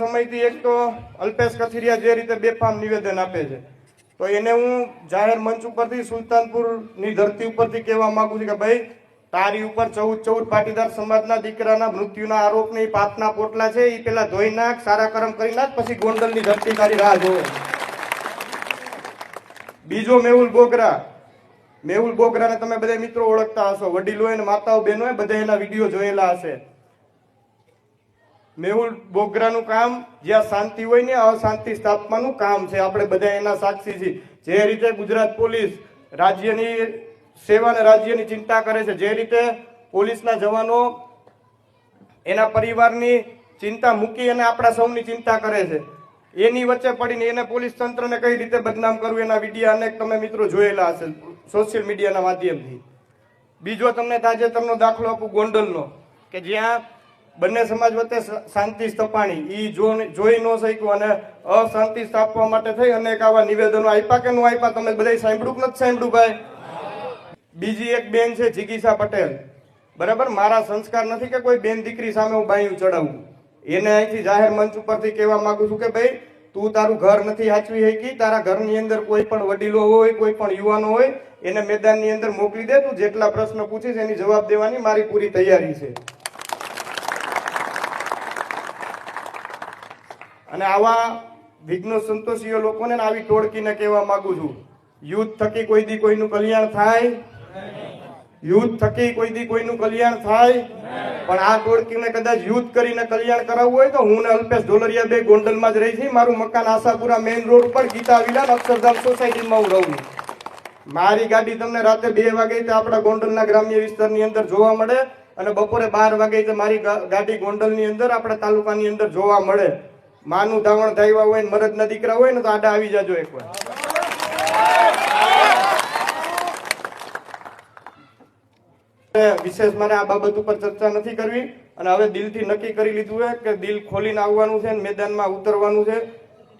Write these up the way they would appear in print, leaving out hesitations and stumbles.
સમયથી એક તો અલ્પેશ કથિરિયા જે રીતે બેફામ નિવેદન આપે છે, તો એને હું જાહેર મંચ ઉપરથી સુલતાનપુરની ધરતી ઉપરથી કહેવા માંગુ છું કે ભાઈ, તારી ઉપર 14 પાટીદાર સમાજના દીકરાના મૃત્યુના આરોપ ને પાપના પોટલા છે, એ પેલા ધોઈ નાખ, સારા કર્મ કરી નાખ, પછી ગોંડલની ધરતી તારી રાહ જોવે. બીજો મેહુલ બોગરાને તમે બધા મિત્રો ઓળખતા હશો, વડીલો અને માતાઓ બહેનો બધા એના વિડીયો જોયેલા હશે. મેહુલ બોગરાનું કામ જ્યાં શાંતિ હોય ને અશાંતિ સ્થાપવાનું કામ છે. આપણે બધા એના સાક્ષી છીએ. જે રીતે ગુજરાત પોલીસ રાજ્યની સેવા અને રાજ્યની ચિંતા કરે છે, જે રીતે પોલીસના જવાનો એના પરિવારની ચિંતા મૂકી અને આપણા સૌની ચિંતા કરે છે, એની વચ્ચે પડીને એને પોલીસ તંત્રને કઈ રીતે બદનામ કરવું એના વિડીયો અનેક તમે મિત્રો જોયેલા હશે સોશિયલ મીડિયાના માધ્યમથી. બીજો તમને તાજેતરનો દાખલો આપું ગોંડલનો, કે જ્યાં બંને સમાજ વચ્ચે શાંતિ સ્થપાણી, ઈ જોઈ ન શક્યું અને અશાંતિ સ્થાપવા માટે થઈ અનેક આવા નિવેદનો આપ્યા કે ન આપ્યા, તમે બધા સાંભળ્યું કે નથી સાંભળ્યું ભાઈ? બીજી એક બેન છે જિગીસા પટેલ, બરાબર, મારા સંસ્કાર નથી કે કોઈ બેન દીકરી સામે હું બાયું ચડાવું. એને અહીંથી જાહેર મંચ ઉપરથી કહેવા માંગુ છું કે ભાઈ, તું તારું ઘર નથી સાચવી શકી, તારા ઘરની અંદર કોઈ પણ વડીલો હોય, કોઈ પણ યુવાનો હોય, એને મેદાનની અંદર મોકલી દે. તું જેટલા પ્રશ્ન પૂછીશ એની જવાબ દેવાની મારી પૂરી તૈયારી છે. અને આવા વિઘ્નો સંતોષીઓ લોકોને આવી ટોળકીને કહેવા માંગુ છું, યુદ્ધ થકી કોઈ દી કોઈનું કલ્યાણ થાય, યુદ્ધ થકી કોઈ દી કોઈનું કલ્યાણ થાય, પણ આ ટોળકીને કદાચ યુદ્ધ કરીને કલ્યાણ કરાવવું હોય તો હું ને અલ્પેશ ઢોલરિયા બે ગોંડલમાં જ રહી છે. મારું મકાન આશાપુરા મેઇન રોડ પર ગીતા વિલા અક્ષરધામ સોસાયટીમાં હું રહું. મારી ગાડી તમને રાતે 2 વાગે આપણા ગોંડલના ગ્રામ્ય વિસ્તારની અંદર જોવા મળે અને બપોરે 12 વાગે મારી ગાડી ગોંડલની અંદર આપણા તાલુકાની અંદર જોવા મળે. માનું ધાવણ ધાવ્યા હોય ને મરદના દીકરા હોય ને તો આડા આવી જાજો એકવાર. વિશેષ મારે આ બાબત ઉપર ચર્ચા નથી કરવી અને હવે દિલથી નક્કી કરી લીધું છે કે દિલ ખોલીને આવવાનું છે, મેદાનમાં ઉતરવાનું છે,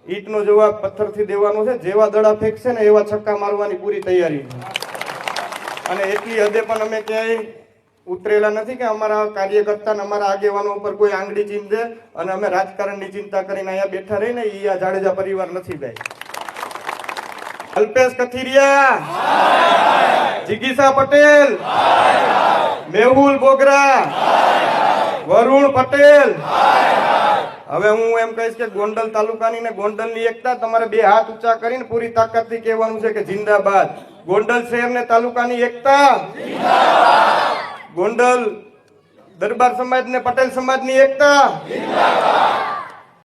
ઈટનો જવાબ પથ્થરથી દેવાનો છે. જેવા દડા ફેંકશે ને એવા છક્કા મારવાની પૂરી તૈયારી છે. અને એટલી હદે પણ અમે ક્યાંય ઉતરેલા નથી કે અમારા કાર્યકર્તા ને અમારા આગેવાનો ઉપર કોઈ આંગળી ચીંધે અને અમે રાજકારણની ચિંતા કરીને અહીંયા બેઠા રહીને એ આ જાડેજા પરિવાર નથી ભાઈ. અલ્પેશ કથિરિયા, જિગીસા પટેલ, મેહુલ બોગરા, વરુણ પટેલ. હવે હું એમ કહીશ કે ગોંડલ તાલુકાની ને ગોંડલની એકતા તમારે 2 હાથ ઊંચા કરીને પૂરી તાકાતથી કહેવાનું છે કે જિંદાબાદ. ગોંડલ શહેર ને તાલુકાની એકતા જિંદાબાદ. ગોંડલ દરબાર સમાજ ને પટેલ સમાજની એકતા જિંદાબાદ.